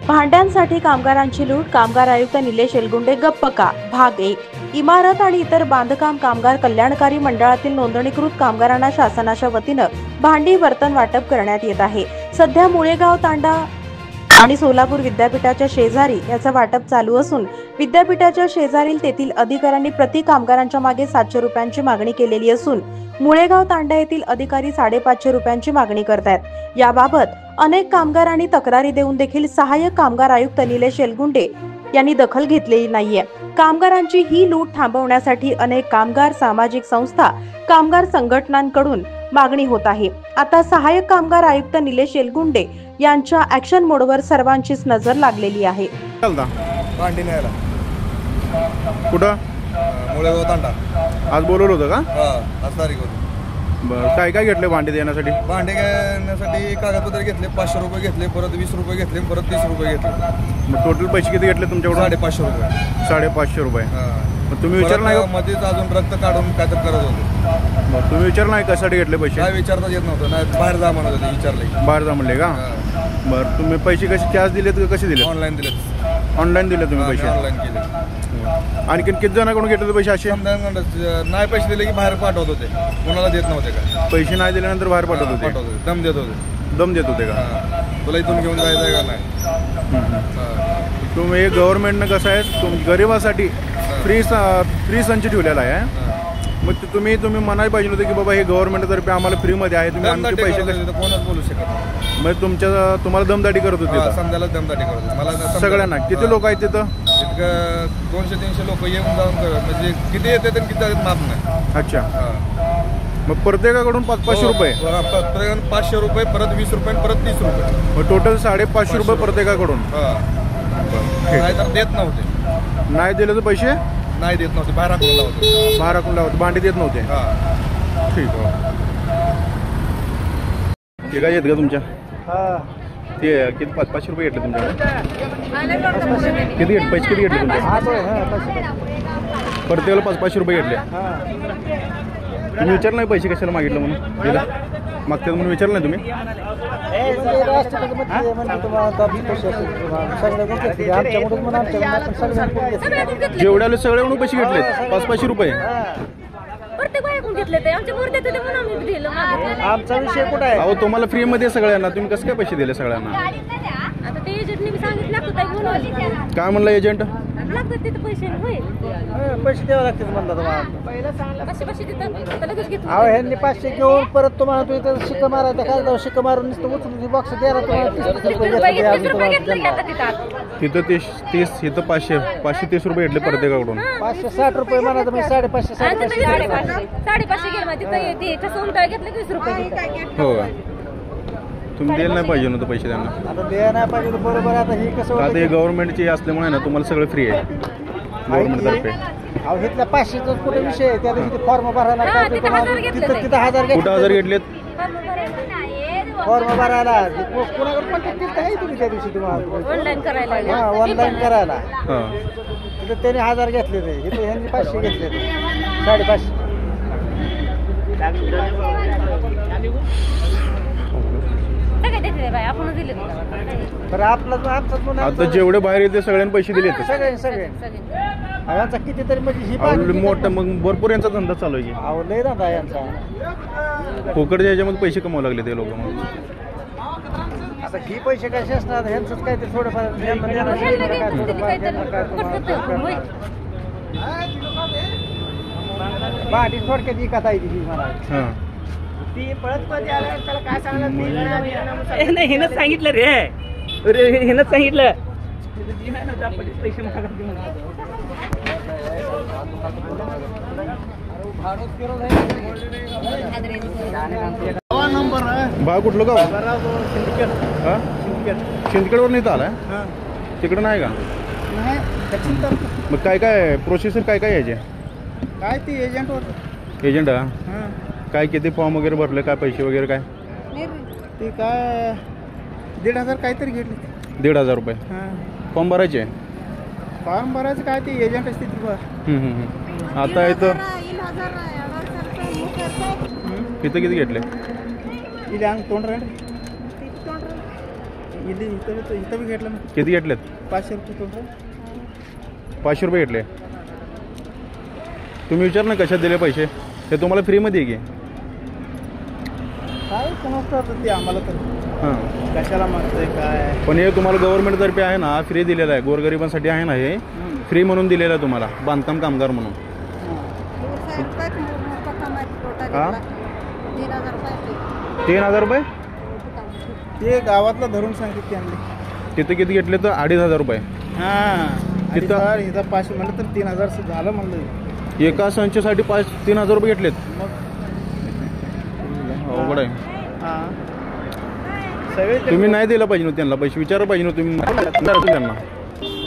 भांड्यांसाठी कामगारांची लूट, कामगार आयुक्त निलेश एलगुंडे गप्प का? भाग 1. इमारत आणि इतर बांधकाम कामगार कल्याणकारी मंडळातील नोंदणीकृत कामगारांना शासनाच्या वतीनं भांडी बर्तन वाटप करण्यात येत आहे. सध्या मुळेगाव तांडा आणि सोलापूर विद्यापीठाच्या शेजारी याचं वाटप चालू असून विद्यापीठाच्या शेजारील तेथील अधिकाऱ्यांनी प्रति कामगारांच्या मागे 700 रुपयांची मागणी केलेली असून मुळेगाव तांडा येथील अधिकारी 550 रुपयांची मागणी करतायत. याबाबत अनेक कामगारांनी तक्रारी देऊन देखील सहाय्यक कामगार आयुक्त निलेश एलगुंडे यांनी दखल घेतलेली नाहीये. कामगारांची ही लूट थांबवण्यासाठी अनेक कामगार सामाजिक संस्था, कामगार संघटनांकडून मागणी होत आहे. आता सहाय्यक कामगार आयुक्त निलेश एलगुंडे यांच्या ऍक्शन मोडवर सर्वांचीच नजर लागलेली आहे. भांडी न्यायला कुठं? मुळेगाव तांडा. आज बोलवलं होतं का? आज तारीख होती. बरं, काय काय घेतले भांडी देण्यासाठी? भांडी घेण्यासाठी कागदपत्र घेतले, 500 रुपये घेतले, परत 20 रुपये घेतले, परत 30 रुपये घेतले. मग टोटल पैसे किती घेतले तुमच्याकडून? 550 रुपये. 550 रुपये. मग तुम्ही विचारलं नाही? मध्येच अजून रक्त काढून काय तर करत होते. मग तुम्ही विचारलं नाही कशासाठी घेतले पैसे? काय विचारता येत नव्हतं. नाही बाहेर जा म्हणत होते, विचारले. बाहेर जा म्हणले का? बरं, तुम्ही पैसे कसे कॅश दिलेत का कसे दिले? ऑनलाईन दिले. ऑनलाईन दिले तुम्ही पैसे? ऑनलाईन केले. आणखीन किती जणांकडून घेतले पैसे असे? नाही पैसे दिले की बाहेर पाठवत होते, कोणाला देत नव्हते. का पैसे नाही दिल्यानंतर बाहेर पाठवत होते? दम देत होते. दम देत होते का? तुला इथून घेऊन जायचं का नाही? तुम्ही गव्हर्नमेंटनं कसं आहे गरिबासाठी फ्री संच ठेवलेला आहे. मग तुम्ही म्हणायला पाहिजे होतं की बाबा हे गव्हर्नमेंटतर्फे आम्हाला फ्रीमध्ये आहे, तुम्ही आमचे पैसे कोणच बोलू शकत नाही. मग तुम्हाला दमदाटी करत होते? समजायला दमदाटी करत होते मला सगळ्यांना. किती लोक आहेत तिथं? 200-300 लोक येऊन जाऊन करत, म्हणजे किती येते तर किती माप नाही. अच्छा. मग प्रत्येकाकडून 500 रुपये? प्रत्येकाकडून 500 रुपये, परत 20 रुपये, परत 30 रुपये. मग टोटल 550 रुपये प्रत्येकाकडून? नाही तर देत नव्हते. नाही दिले तर पैसे नाही देत नव्हते. बाहेर हाकून लावते. बाहेर हाकून लावते. भांडी देत नव्हते? ठीक आहे. ते काय येत का तुमच्या? ते किती 500 रुपये घेतले तुमच्याकडे? किती घेतले पैसे? किती घेतले तुमचे? प्रत्येकाला 500 रुपये घेतले. तुम्ही विचारलं नाही पैसे कशाला मागितलं म्हणून? दिला मागतात म्हणून विचारलं नाही तुम्ही? जेवढ्याला सगळे म्हणून पैसे घेतले 500 रुपये? आमचा विषय कुठे आहे? अहो तुम्हाला फ्री मध्ये सगळ्यांना, तुम्ही कसं काय पैसे दिले सगळ्यांना? काय म्हणलं एजंट? पैसे द्यावे लागतील म्हणलं तुम्हाला. अहो ह्यांनी 500 घेऊन परत तुम्हाला तू इथं शिक्का मारायचा. काय जाऊ शिक्का मारून नुसतं उचलून बॉक्स द्यायला तुम्हाला 30 तिथं 30 इथं 530 रुपये घेतले प्रत्येकाकडून. 560 रुपये म्हणायचं म्हणजे 550 हो का? तुम्ही द्यायला नाही पाहिजे नव्हतं पैसे त्यांना. आता द्यायला नाही पाहिजे बरोबर. आता हे कसं आता हे गव्हर्नमेंटचे असल्यामुळे ना तुम्हाला सगळं फ्री आहे गव्हर्नमेंटतर्फे. अहो इथल्या 500चा कुठे विषय आहे? त्या दिवशी फॉर्म भरायला तिथं 1000 कुठं 1000 घेतलेत? फॉर्म भरायला कोणाकडे कॉन्टॅक्ट केलं आहे तुम्ही त्या दिवशी? तुम्हाला ऑनलाईन करायला तिथं त्याने 1000 घेतले. ते इथे ह्यांनी 500 घेतले. 550. बरं आता जेवढे बाहेर येते सगळ्यांनी पैसे दिले? सगळे यांचा कितीतरी म्हणजे ही मोठा मग भरपूर यांचा धंदा चालू आहे की? अहो लय धंदा यांचा. फुकटच्या याच्यामध्ये पैसे कमावू लागले ते लोक. मग आता ही पैसे कसे असणार? ह्यांचंच काहीतरी थोडंफार भांडी थोडक्यात विकत आहे ती मला. ती पळत त्याला काय सांगलं? नाही हिनंच सांगितलं रे. हिनंच सांगितलं पैसे बा कुठलं गाव? शिंदखेडवर नाही आलाय? तिकडं नाही का? मग काय काय प्रोसेसर काय काय यायचे? काय ती एजंट एजंट काय किती फॉर्म वगैरे भरले? काय पैसे वगैरे काय? ते काय 1,500 काहीतरी घेतले. 1,500 रुपये फॉर्म भरायचे? फॉर्म भरायचं काय ते एजंट असते ती. आता इथं किती घेतले? तोंड इथं बी घेतलं ना किती घेतलेत? 500 रुपये टोटल. 500 रुपये घेतले. तुम्ही विचार ना कशात दिले पैसे, ते तुम्हाला फ्रीमध्ये आहे की? काय समजतं ते आम्हाला तर हां, कशाला मागतंय काय. पण हे तुम्हाला गव्हर्नमेंटतर्फे आहे ना, फ्री दिलेलं आहे, गोरगरिबांसाठी आहे ना, हे फ्री म्हणून दिलेलं आहे तुम्हाला, बांधकाम कामगार म्हणून. हां, 3,000 रुपये. ते गावातलं धरून सांगितलं त्यांनी. तिथं किती घेतले तर 2,500 रुपये. हां तिथं- तिथं इथं 500 म्हणलं तर 3,000 झालं म्हणलं. एका संचसाठी 3,000 रुपये घेतलेत. मग अवघड आहे. हां सगळे तुम्ही नाही दिलं पाहिजे ना त्यांना पैसे, विचारा पाहिजे ना तुम्ही त्यांना.